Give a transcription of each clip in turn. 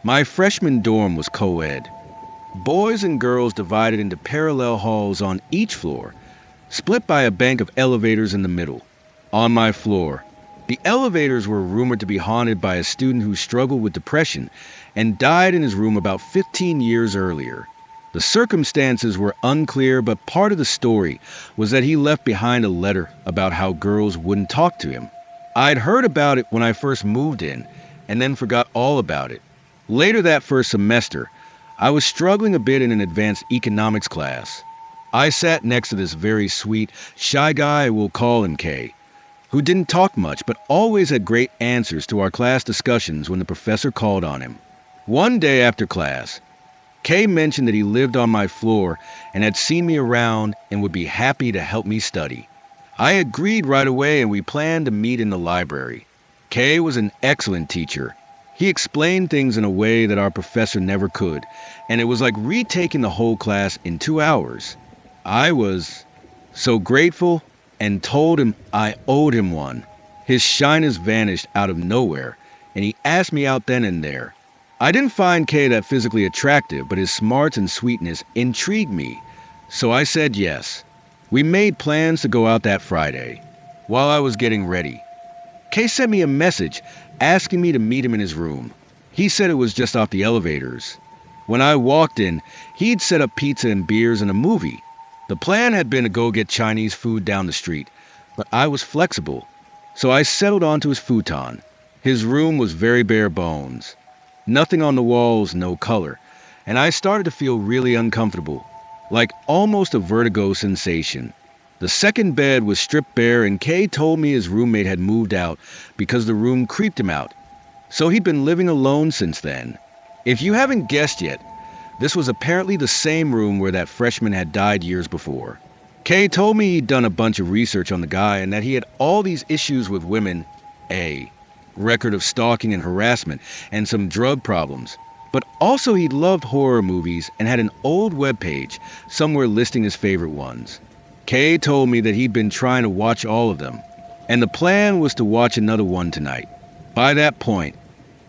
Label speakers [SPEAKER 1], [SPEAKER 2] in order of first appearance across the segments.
[SPEAKER 1] My freshman dorm was co-ed. Boys and girls divided into parallel halls on each floor, split by a bank of elevators in the middle. On my floor, the elevators were rumored to be haunted by a student who struggled with depression and died in his room about 15 years earlier. The circumstances were unclear, but part of the story was that he left behind a letter about how girls wouldn't talk to him. I'd heard about it when I first moved in, and then forgot all about it. Later that first semester, I was struggling a bit in an advanced economics class. I sat next to this very sweet, shy guy, we'll call him K, who didn't talk much but always had great answers to our class discussions when the professor called on him. One day after class, Kay mentioned that he lived on my floor and had seen me around and would be happy to help me study. I agreed right away and we planned to meet in the library. Kay was an excellent teacher. He explained things in a way that our professor never could, and it was like retaking the whole class in 2 hours. I was so grateful and told him I owed him one. His shyness vanished out of nowhere, and he asked me out then and there. I didn't find Kay that physically attractive, but his smarts and sweetness intrigued me, so I said yes. We made plans to go out that Friday. While I was getting ready, Kay sent me a message asking me to meet him in his room. He said it was just off the elevators. When I walked in, he'd set up pizza and beers and a movie. The plan had been to go get Chinese food down the street, but I was flexible, so I settled onto his futon. His room was very bare bones. Nothing on the walls, no color, and I started to feel really uncomfortable, like almost a vertigo sensation. The second bed was stripped bare, and Kay told me his roommate had moved out because the room creeped him out, so he'd been living alone since then. If you haven't guessed yet, this was apparently the same room where that freshman had died years before. Kay told me he'd done a bunch of research on the guy and that he had all these issues with women, a record of stalking and harassment, and some drug problems. But also he loved horror movies and had an old webpage somewhere listing his favorite ones. Kay told me that he'd been trying to watch all of them, and the plan was to watch another one tonight. By that point,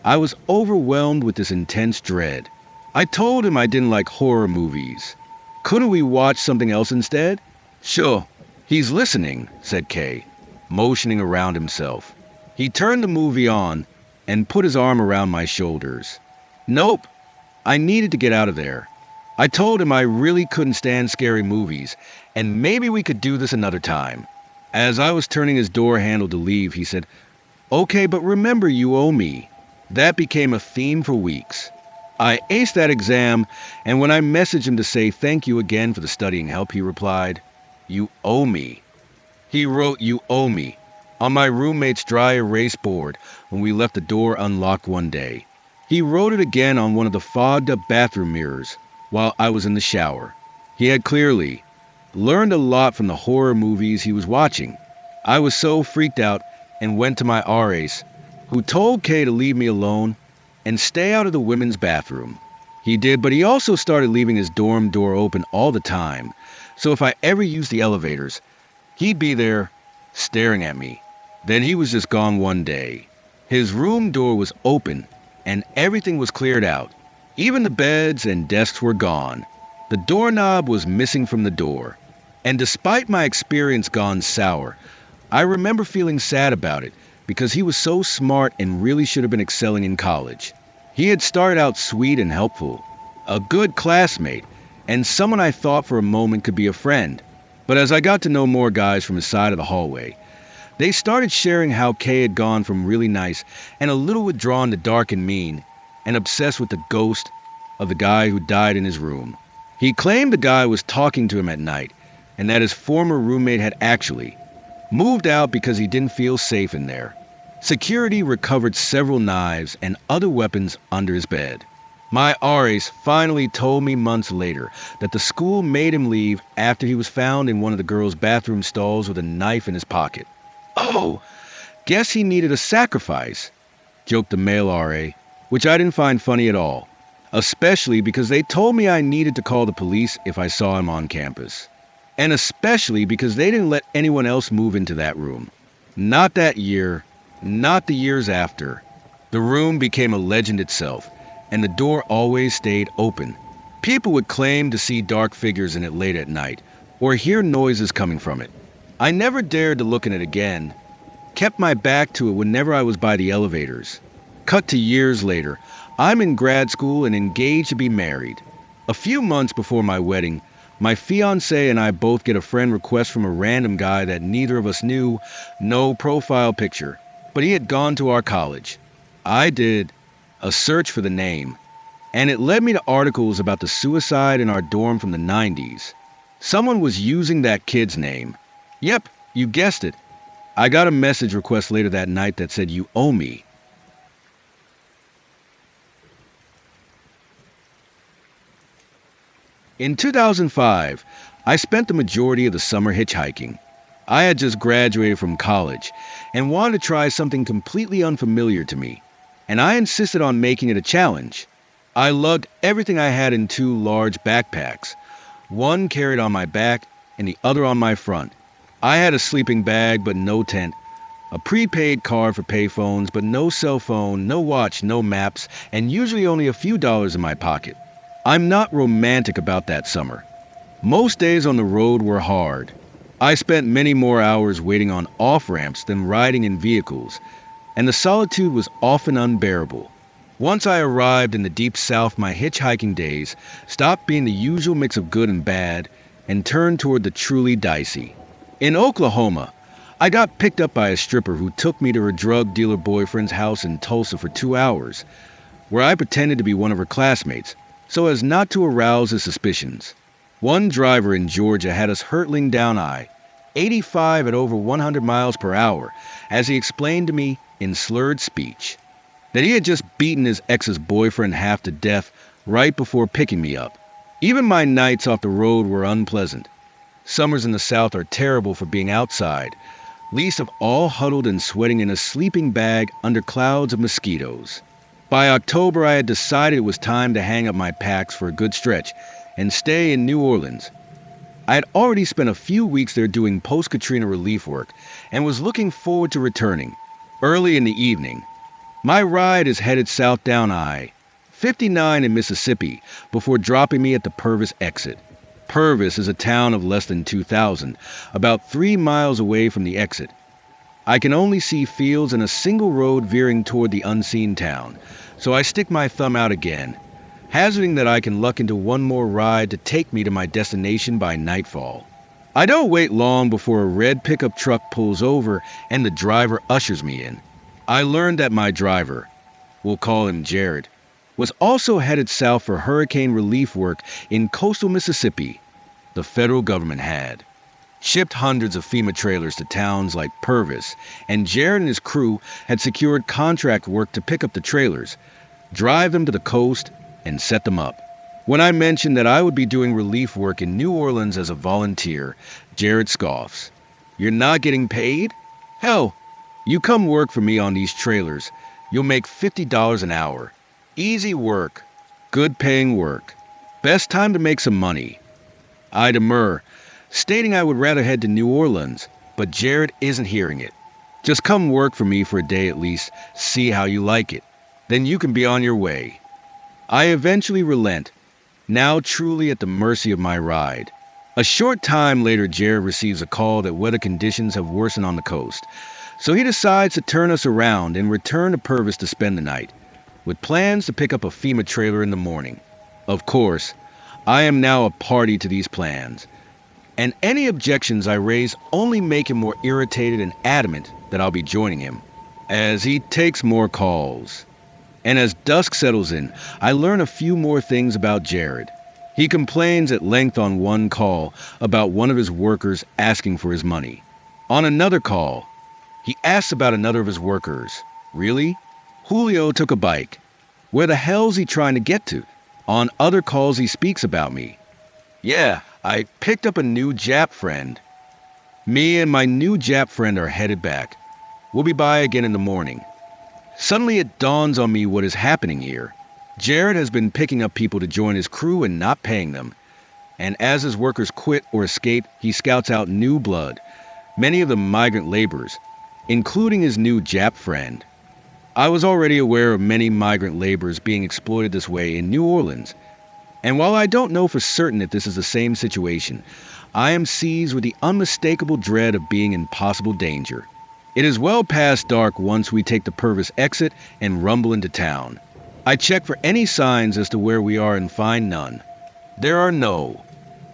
[SPEAKER 1] I was overwhelmed with this intense dread. I told him I didn't like horror movies. Couldn't we watch something else instead? Sure. He's listening, said Kay, motioning around himself. He turned the movie on and put his arm around my shoulders. Nope. I needed to get out of there. I told him I really couldn't stand scary movies, and maybe we could do this another time. As I was turning his door handle to leave, he said, "Okay, but remember you owe me." That became a theme for weeks. I aced that exam, and when I messaged him to say thank you again for the studying help, he replied, "You owe me." He wrote "you owe me" on my roommate's dry erase board when we left the door unlocked one day. He wrote it again on one of the fogged-up bathroom mirrors while I was in the shower. He had clearly learned a lot from the horror movies he was watching. I was so freaked out and went to my RAs, who told Kay to leave me alone and stay out of the women's bathroom. He did, but he also started leaving his dorm door open all the time, so if I ever used the elevators, he'd be there staring at me. Then he was just gone one day. His room door was open and everything was cleared out. Even the beds and desks were gone. The doorknob was missing from the door. And despite my experience gone sour, I remember feeling sad about it because he was so smart and really should have been excelling in college. He had started out sweet and helpful, a good classmate, and someone I thought for a moment could be a friend. But as I got to know more guys from his side of the hallway, they started sharing how Kay had gone from really nice and a little withdrawn to dark and mean, and obsessed with the ghost of the guy who died in his room. He claimed the guy was talking to him at night, and that his former roommate had actually moved out because he didn't feel safe in there. Security recovered several knives and other weapons under his bed. My RAs finally told me months later that the school made him leave after he was found in one of the girls' bathroom stalls with a knife in his pocket. "Oh, guess he needed a sacrifice," joked the male RA, which I didn't find funny at all, especially because they told me I needed to call the police if I saw him on campus. And especially because they didn't let anyone else move into that room. Not that year, not the years after. The room became a legend itself, and the door always stayed open. People would claim to see dark figures in it late at night, or hear noises coming from it. I never dared to look in it again, kept my back to it whenever I was by the elevators. Cut to years later, I'm in grad school and engaged to be married. A few months before my wedding, my fiancé and I both get a friend request from a random guy that neither of us knew, no profile picture, but he had gone to our college. I did a search for the name, and it led me to articles about the suicide in our dorm from the 90s. Someone was using that kid's name. Yep, you guessed it. I got a message request later that night that said, "You owe me." In 2005, I spent the majority of the summer hitchhiking. I had just graduated from college and wanted to try something completely unfamiliar to me, and I insisted on making it a challenge. I lugged everything I had in two large backpacks, one carried on my back and the other on my front. I had a sleeping bag but no tent, a prepaid card for payphones but no cell phone, no watch, no maps, and usually only a few dollars in my pocket. I'm not romantic about that summer. Most days on the road were hard. I spent many more hours waiting on off-ramps than riding in vehicles, and the solitude was often unbearable. Once I arrived in the deep south, my hitchhiking days stopped being the usual mix of good and bad and turned toward the truly dicey. In Oklahoma, I got picked up by a stripper who took me to her drug dealer boyfriend's house in Tulsa for 2 hours, where I pretended to be one of her classmates so as not to arouse his suspicions. One driver in Georgia had us hurtling down I-85 at over 100 miles per hour as he explained to me in slurred speech that he had just beaten his ex's boyfriend half to death right before picking me up. Even my nights off the road were unpleasant. Summers in the South are terrible for being outside, least of all huddled and sweating in a sleeping bag under clouds of mosquitoes. By October, I had decided it was time to hang up my packs for a good stretch and stay in New Orleans. I had already spent a few weeks there doing post-Katrina relief work and was looking forward to returning. Early in the evening, my ride is headed south down I-59 in Mississippi before dropping me at the Purvis exit. Purvis is a town of less than 2,000, about 3 miles away from the exit. I can only see fields and a single road veering toward the unseen town, so I stick my thumb out again, hazarding that I can luck into one more ride to take me to my destination by nightfall. I don't wait long before a red pickup truck pulls over and the driver ushers me in. I learned that my driver, we'll call him Jared, was also headed south for hurricane relief work in coastal Mississippi. The federal government had shipped hundreds of FEMA trailers to towns like Purvis, and Jared and his crew had secured contract work to pick up the trailers, drive them to the coast, and set them up. When I mentioned that I would be doing relief work in New Orleans as a volunteer, Jared scoffs. "You're not getting paid? Hell, you come work for me on these trailers. You'll make $50 an hour. Easy work. Good paying work. Best time to make some money." I demur, stating I would rather head to New Orleans, but Jared isn't hearing it. "Just come work for me for a day at least, see how you like it. Then you can be on your way." I eventually relent, now truly at the mercy of my ride. A short time later, Jared receives a call that weather conditions have worsened on the coast, so he decides to turn us around and return to Purvis to spend the night, with plans to pick up a FEMA trailer in the morning. Of course, I am now a party to these plans, and any objections I raise only make him more irritated and adamant that I'll be joining him, as he takes more calls. And as dusk settles in, I learn a few more things about Jared. He complains at length on one call about one of his workers asking for his money. On another call, he asks about another of his workers. Really? Julio took a bike. Where the hell's he trying to get to? On other calls, he speaks about me. "Yeah, I picked up a new Jap friend." Me and my new Jap friend are headed back. We'll be by again in the morning. Suddenly it dawns on me what is happening here. Jared has been picking up people to join his crew and not paying them. And as his workers quit or escape, he scouts out new blood, many of them migrant laborers, including his new Jap friend. I was already aware of many migrant laborers being exploited this way in New Orleans, and while I don't know for certain if this is the same situation, I am seized with the unmistakable dread of being in possible danger. It is well past dark once we take the Purvis exit and rumble into town. I check for any signs as to where we are and find none. There are no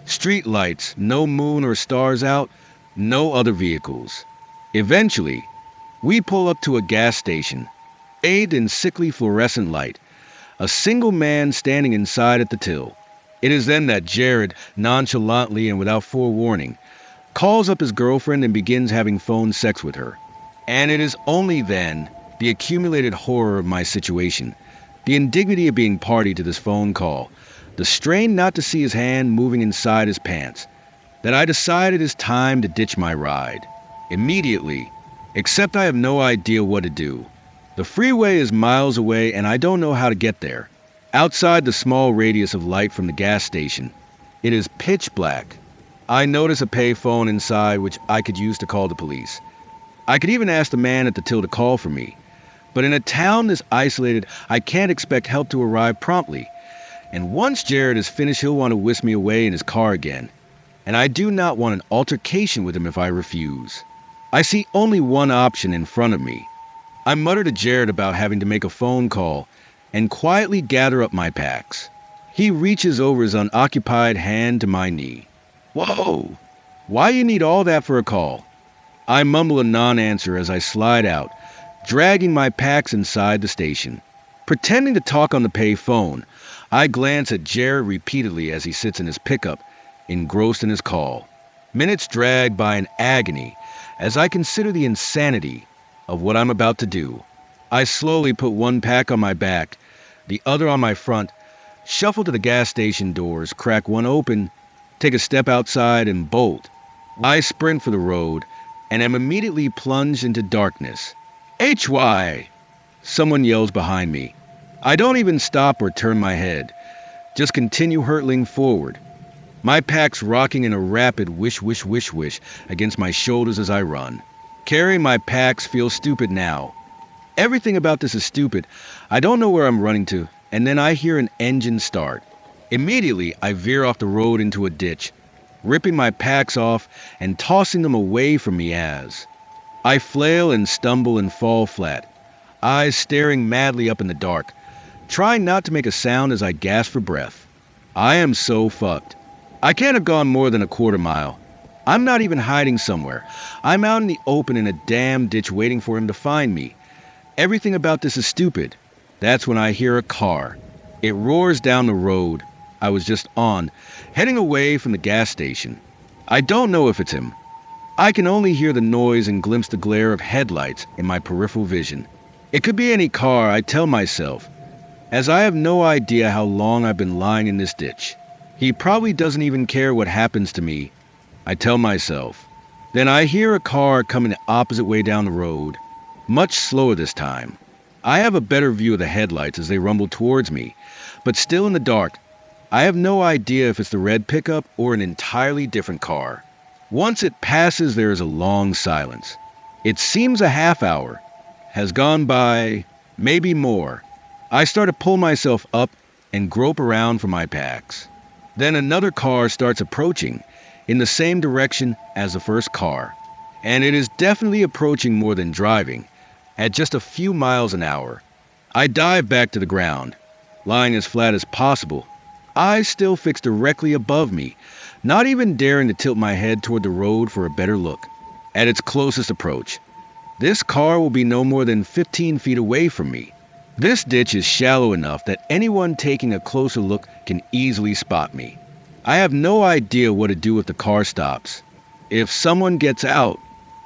[SPEAKER 1] street lights, no moon or stars out, no other vehicles. Eventually, we pull up to a gas station, bathed in sickly fluorescent light, a single man standing inside at the till. It is then that Jared, nonchalantly and without forewarning, calls up his girlfriend and begins having phone sex with her. And it is only then, the accumulated horror of my situation, the indignity of being party to this phone call, the strain not to see his hand moving inside his pants, that I decide it is time to ditch my ride. Immediately, except I have no idea what to do. The freeway is miles away and I don't know how to get there. Outside the small radius of light from the gas station, it is pitch black. I notice a payphone inside which I could use to call the police. I could even ask the man at the till to call for me. But in a town this isolated, I can't expect help to arrive promptly. And once Jared is finished, he'll want to whisk me away in his car again. And I do not want an altercation with him if I refuse. I see only one option in front of me. I mutter to Jared about having to make a phone call and quietly gather up my packs. He reaches over his unoccupied hand to my knee. Whoa! Why you need all that for a call? I mumble a non-answer as I slide out, dragging my packs inside the station. Pretending to talk on the pay phone, I glance at Jared repeatedly as he sits in his pickup, engrossed in his call. Minutes drag by in agony as I consider the insanity of what I'm about to do. I slowly put one pack on my back, the other on my front, shuffle to the gas station doors, crack one open, take a step outside and bolt. I sprint for the road and am immediately plunged into darkness. HY! Someone yells behind me. I don't even stop or turn my head, just continue hurtling forward. My packs rocking in a rapid wish against my shoulders as I run. Carrying my packs feels stupid now. Everything about this is stupid. I don't know where I'm running to, and then I hear an engine start. Immediately, I veer off the road into a ditch, ripping my packs off and tossing them away from me as I flail and stumble and fall flat, eyes staring madly up in the dark, trying not to make a sound as I gasp for breath. I am so fucked. I can't have gone more than a quarter mile. I'm not even hiding somewhere. I'm out in the open in a damn ditch waiting for him to find me. Everything about this is stupid. That's when I hear a car. It roars down the road I was just on, heading away from the gas station. I don't know if it's him. I can only hear the noise and glimpse the glare of headlights in my peripheral vision. It could be any car, I tell myself, as I have no idea how long I've been lying in this ditch. He probably doesn't even care what happens to me, I tell myself. Then I hear a car coming the opposite way down the road, much slower this time. I have a better view of the headlights as they rumble towards me, but still in the dark, I have no idea if it's the red pickup or an entirely different car. Once it passes, there is a long silence. It seems a half hour has gone by, maybe more. I start to pull myself up and grope around for my packs. Then another car starts approaching in the same direction as the first car, and it is definitely approaching more than driving, at just a few miles an hour. I dive back to the ground, lying as flat as possible, eyes still fixed directly above me, not even daring to tilt my head toward the road for a better look. At its closest approach, this car will be no more than 15 feet away from me. This ditch is shallow enough that anyone taking a closer look can easily spot me. I have no idea what to do if the car stops. If someone gets out,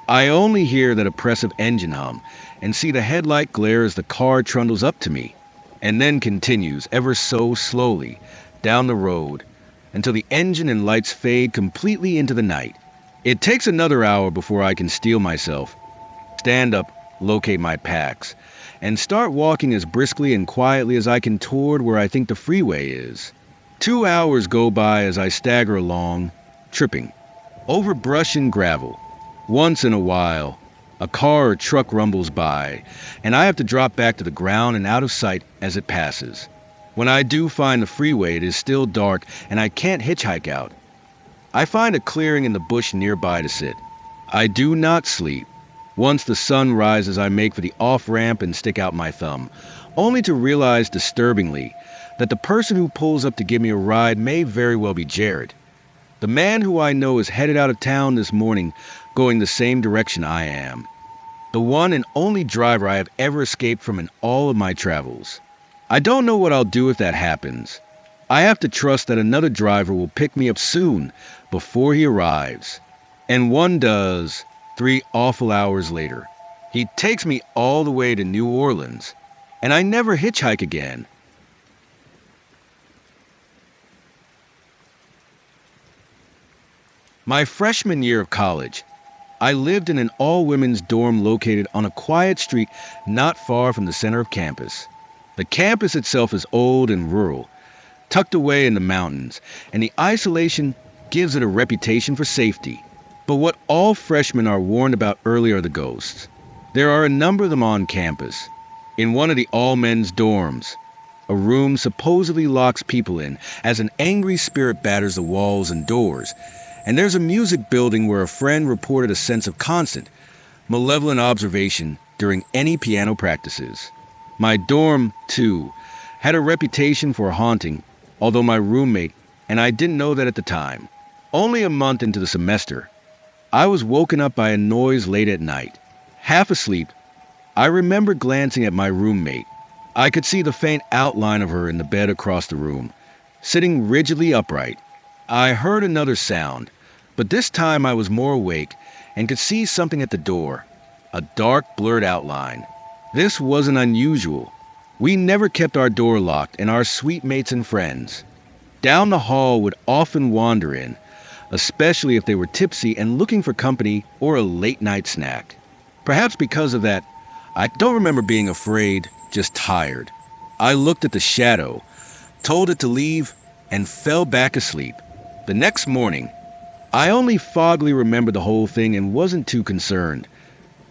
[SPEAKER 1] I only hear that oppressive engine hum and see the headlight glare as the car trundles up to me, and then continues ever so slowly down the road until the engine and lights fade completely into the night. It takes another hour before I can steel myself, stand up, locate my packs, and start walking as briskly and quietly as I can toward where I think the freeway is. 2 hours go by as I stagger along, tripping over brush and gravel. Once in a while, A car or truck rumbles by, and I have to drop back to the ground and out of sight as it passes. When I do find the freeway, it is still dark and I can't hitchhike out. I find a clearing in the bush nearby to sit. I do not sleep. Once the sun rises, I make for the off-ramp and stick out my thumb, only to realize disturbingly that the person who pulls up to give me a ride may very well be Jared. The man who I know is headed out of town this morning, going the same direction I am. The one and only driver I have ever escaped from in all of my travels. I don't know what I'll do if that happens. I have to trust that another driver will pick me up soon before he arrives. And one does 3 awful hours later. He takes me all the way to New Orleans, and I never hitchhike again. My freshman year of college, I lived in an all-women's dorm located on a quiet street not far from the center of campus. The campus itself is old and rural, tucked away in the mountains, and the isolation gives it a reputation for safety. But what all freshmen are warned about early are the ghosts. There are a number of them on campus. In one of the all-men's dorms, a room supposedly locks people in as an angry spirit batters the walls and doors. And there's a music building where a friend reported a sense of constant, malevolent observation during any piano practices. My dorm, too, had a reputation for haunting, although my roommate, and I didn't know that at the time. Only a month into the semester, I was woken up by a noise late at night. Half asleep, I remember glancing at my roommate. I could see the faint outline of her in the bed across the room, sitting rigidly upright. I heard another sound, but this time I was more awake and could see something at the door, a dark, blurred outline. This wasn't unusual. We never kept our door locked, and our suite mates and friends down the hall would often wander in, especially if they were tipsy and looking for company or a late-night snack. Perhaps because of that, I don't remember being afraid, just tired. I looked at the shadow, told it to leave, and fell back asleep. The next morning, I only foggily remembered the whole thing and wasn't too concerned.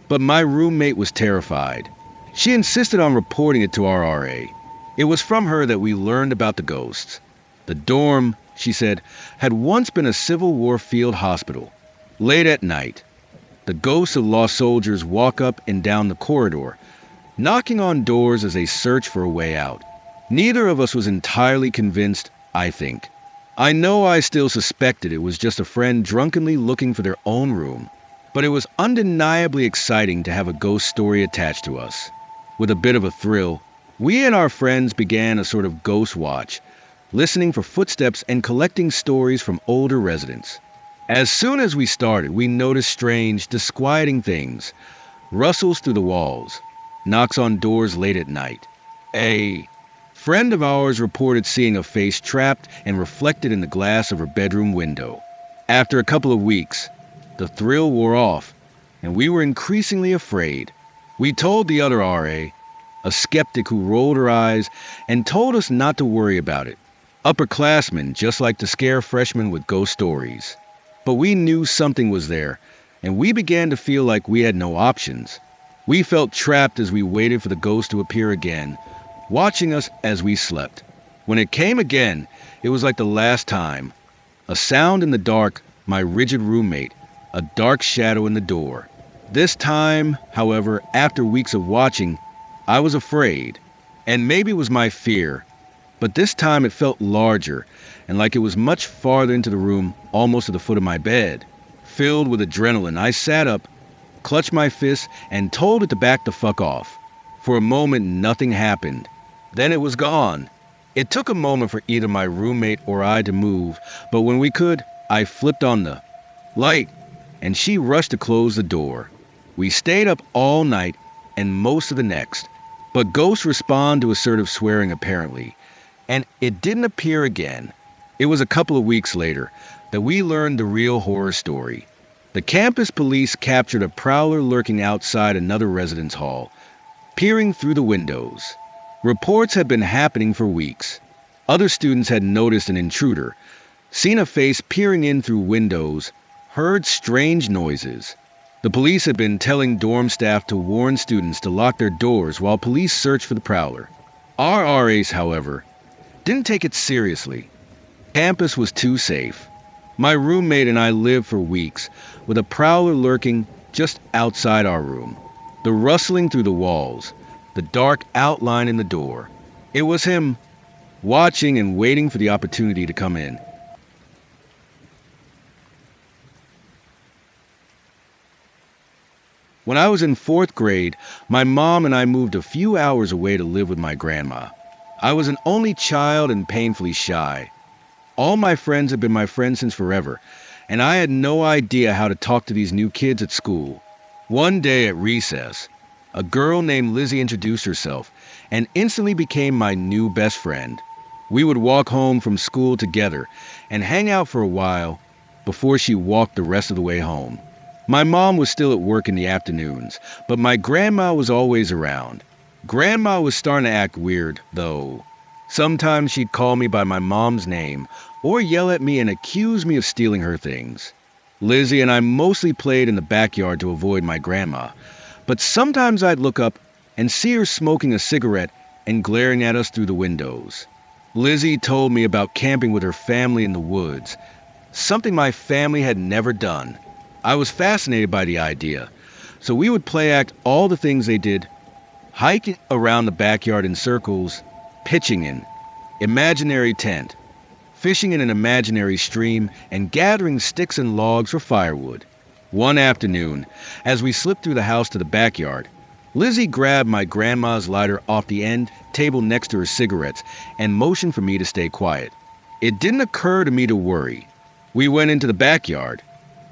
[SPEAKER 1] But my roommate was terrified. She insisted on reporting it to our RA. It was from her that we learned about the ghosts. The dorm, she said, had once been a Civil War field hospital. Late at night, the ghosts of lost soldiers walk up and down the corridor, knocking on doors as they search for a way out. Neither of us was entirely convinced, I think. I know I still suspected it was just a friend drunkenly looking for their own room, but it was undeniably exciting to have a ghost story attached to us. With a bit of a thrill, we and our friends began a sort of ghost watch, listening for footsteps and collecting stories from older residents. As soon as we started, we noticed strange, disquieting things, rustles through the walls, knocks on doors late at night. A friend of ours reported seeing a face trapped and reflected in the glass of her bedroom window. After a couple of weeks, the thrill wore off, and we were increasingly afraid. We told the other RA, a skeptic who rolled her eyes and told us not to worry about it. Upperclassmen just like to scare freshmen with ghost stories. But we knew something was there, and we began to feel like we had no options. We felt trapped as we waited for the ghost to appear again, watching us as we slept. When it came again, it was like the last time. A sound in the dark, my rigid roommate, a dark shadow in the door. This time, however, after weeks of watching, I was afraid. And maybe it was my fear, but this time it felt larger and like it was much farther into the room, almost at the foot of my bed. Filled with adrenaline, I sat up, clutched my fists, and told it to back the fuck off. For a moment, nothing happened. Then it was gone. It took a moment for either my roommate or I to move, but when we could, I flipped on the light, and she rushed to close the door. We stayed up all night and most of the next, but ghosts respond to assertive swearing apparently, and it didn't appear again. It was a couple of weeks later that we learned the real horror story. The campus police captured a prowler lurking outside another residence hall, peering through the windows. Reports had been happening for weeks. Other students had noticed an intruder, seen a face peering in through windows, heard strange noises. The police had been telling dorm staff to warn students to lock their doors while police searched for the prowler. Our RAs, however, didn't take it seriously. Campus was too safe. My roommate and I lived for weeks with a prowler lurking just outside our room. The rustling through the walls, the dark outline in the door. It was him, watching and waiting for the opportunity to come in. When I was in 4th grade, my mom and I moved a few hours away to live with my grandma. I was an only child and painfully shy. All my friends had been my friends since forever, and I had no idea how to talk to these new kids at school. One day at recess, a girl named Lizzie introduced herself and instantly became my new best friend. We would walk home from school together and hang out for a while before she walked the rest of the way home. My mom was still at work in the afternoons, but my grandma was always around. Grandma was starting to act weird, though. Sometimes she'd call me by my mom's name or yell at me and accuse me of stealing her things. Lizzie and I mostly played in the backyard to avoid my grandma, but sometimes I'd look up and see her smoking a cigarette and glaring at us through the windows. Lizzie told me about camping with her family in the woods, something my family had never done. I was fascinated by the idea, so we would play act all the things they did, hiking around the backyard in circles, pitching in imaginary tent, fishing in an imaginary stream, and gathering sticks and logs for firewood. One afternoon, as we slipped through the house to the backyard, Lizzie grabbed my grandma's lighter off the end table next to her cigarettes and motioned for me to stay quiet. It didn't occur to me to worry. We went into the backyard,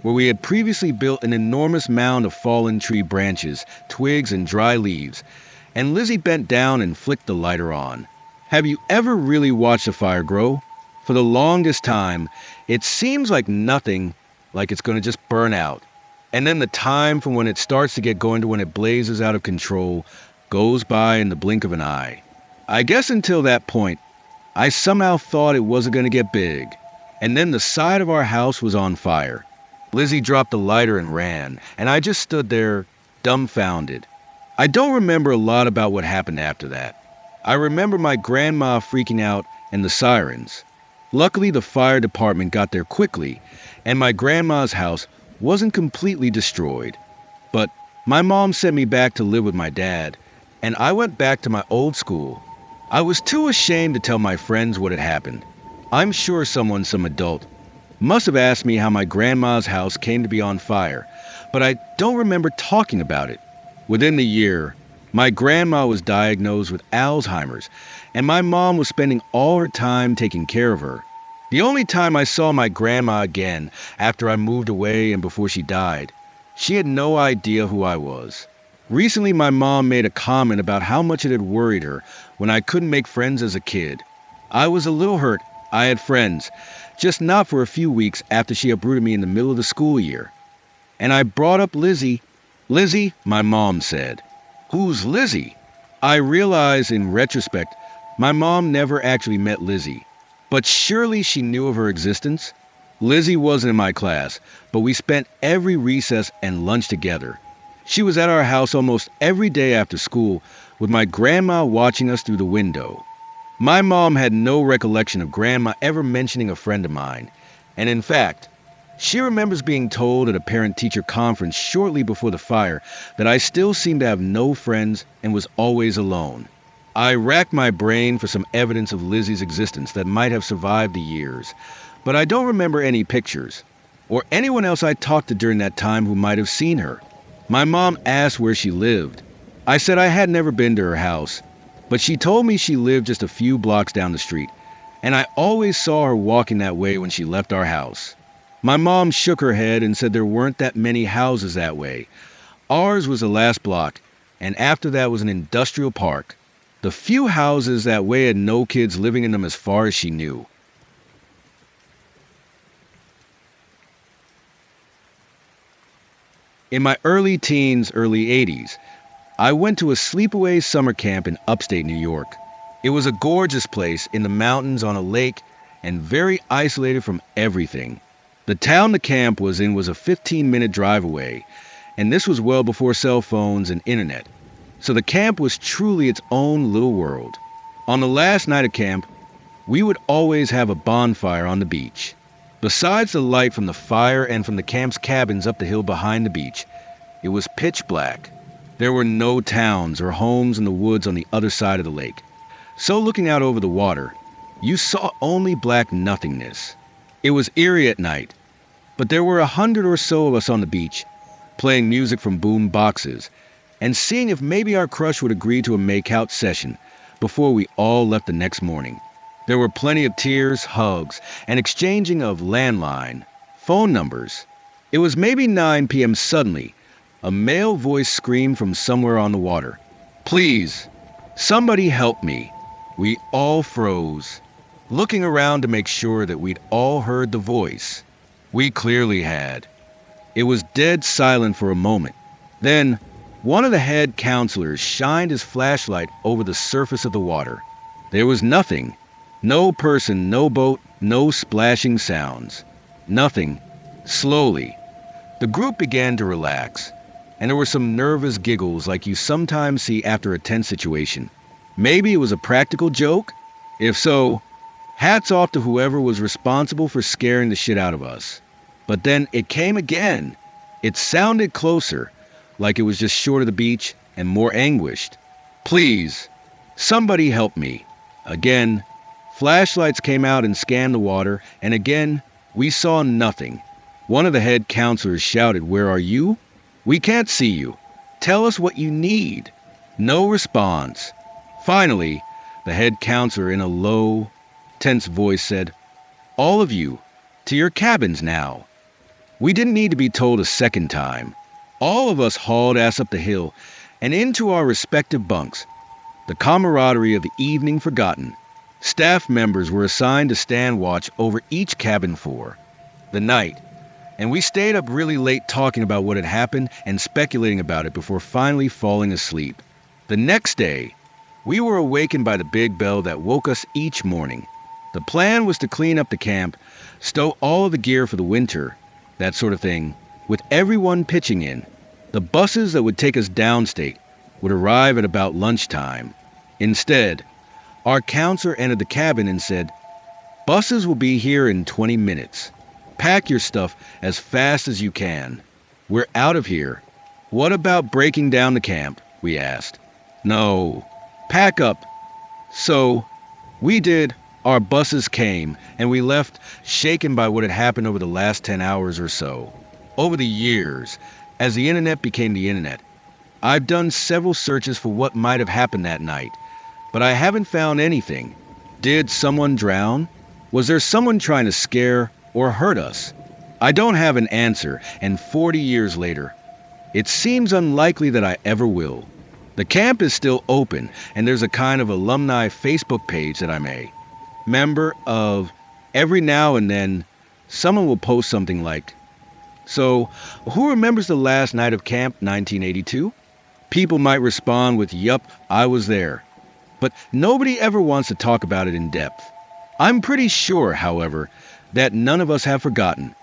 [SPEAKER 1] where we had previously built an enormous mound of fallen tree branches, twigs, and dry leaves, and Lizzie bent down and flicked the lighter on. Have you ever really watched a fire grow? For the longest time, it seems like nothing, like it's going to just burn out. And then the time from when it starts to get going to when it blazes out of control goes by in the blink of an eye. I guess until that point, I somehow thought it wasn't going to get big. And then the side of our house was on fire. Lizzie dropped the lighter and ran, and I just stood there, dumbfounded. I don't remember a lot about what happened after that. I remember my grandma freaking out and the sirens. Luckily, the fire department got there quickly, and my grandma's house wasn't completely destroyed. But my mom sent me back to live with my dad, and I went back to my old school. I was too ashamed to tell my friends what had happened. I'm sure some adult, must have asked me how my grandma's house came to be on fire, but I don't remember talking about it. Within the year, my grandma was diagnosed with Alzheimer's, and my mom was spending all her time taking care of her. The only time I saw my grandma again after I moved away and before she died, she had no idea who I was. Recently, my mom made a comment about how much it had worried her when I couldn't make friends as a kid. I was a little hurt. I had friends, just not for a few weeks after she uprooted me in the middle of the school year. And I brought up Lizzie. Lizzie, my mom said. Who's Lizzie? I realize in retrospect, my mom never actually met Lizzie, but surely she knew of her existence. Lizzie wasn't in my class, but we spent every recess and lunch together. She was at our house almost every day after school, with my grandma watching us through the window. My mom had no recollection of Grandma ever mentioning a friend of mine, and in fact, she remembers being told at a parent-teacher conference shortly before the fire that I still seemed to have no friends and was always alone. I racked my brain for some evidence of Lizzie's existence that might have survived the years, but I don't remember any pictures, or anyone else I talked to during that time who might have seen her. My mom asked where she lived. I said I had never been to her house, but she told me she lived just a few blocks down the street, and I always saw her walking that way when she left our house. My mom shook her head and said there weren't that many houses that way. Ours was the last block, and after that was an industrial park. The few houses that way had no kids living in them as far as she knew. In my early teens, early 80s, I went to a sleepaway summer camp in upstate New York. It was a gorgeous place in the mountains on a lake and very isolated from everything. The town the camp was in was a 15-minute drive away, and this was well before cell phones and internet. So the camp was truly its own little world. On the last night of camp, we would always have a bonfire on the beach. Besides the light from the fire and from the camp's cabins up the hill behind the beach, it was pitch black. There were no towns or homes in the woods on the other side of the lake. So looking out over the water, you saw only black nothingness. It was eerie at night, but there were 100 or so of us on the beach, playing music from boom boxes, and seeing if maybe our crush would agree to a make-out session before we all left the next morning. There were plenty of tears, hugs, and exchanging of landline, phone numbers. It was maybe 9 p.m. Suddenly, a male voice screamed from somewhere on the water. "Please, somebody help me." We all froze, looking around to make sure that we'd all heard the voice. We clearly had. It was dead silent for a moment. Then, one of the head counselors shined his flashlight over the surface of the water. There was nothing. No person, no boat, no splashing sounds. Nothing. Slowly, the group began to relax, and there were some nervous giggles like you sometimes see after a tense situation. Maybe it was a practical joke? If so, hats off to whoever was responsible for scaring the shit out of us. But then it came again. It sounded closer, like it was just short of the beach and more anguished. "Please, somebody help me." Again, flashlights came out and scanned the water, and again, we saw nothing. One of the head counselors shouted, "Where are you? We can't see you. Tell us what you need." No response. Finally, the head counselor in a low, tense voice said, "All of you, to your cabins now." We didn't need to be told a second time. All of us hauled ass up the hill and into our respective bunks. The camaraderie of the evening forgotten, staff members were assigned to stand watch over each cabin for the night, and we stayed up really late talking about what had happened and speculating about it before finally falling asleep. The next day, we were awakened by the big bell that woke us each morning. The plan was to clean up the camp, stow all of the gear for the winter, that sort of thing, with everyone pitching in. The buses that would take us downstate would arrive at about lunchtime. Instead, our counselor entered the cabin and said, "Buses will be here in 20 minutes. Pack your stuff as fast as you can. We're out of here." "What about breaking down the camp?" we asked. "No, pack up." So, we did. Our buses came, and we left shaken by what had happened over the last 10 hours or so. Over the years, as the internet became the internet, I've done several searches for what might have happened that night, but I haven't found anything. Did someone drown? Was there someone trying to scare or hurt us? I don't have an answer, and 40 years later, it seems unlikely that I ever will. The camp is still open, and there's a kind of alumni Facebook page that I'm a member of. Every now and then, someone will post something like, "So, who remembers the last night of camp 1982? People might respond with, "Yup, I was there." But nobody ever wants to talk about it in depth. I'm pretty sure, however, that none of us have forgotten.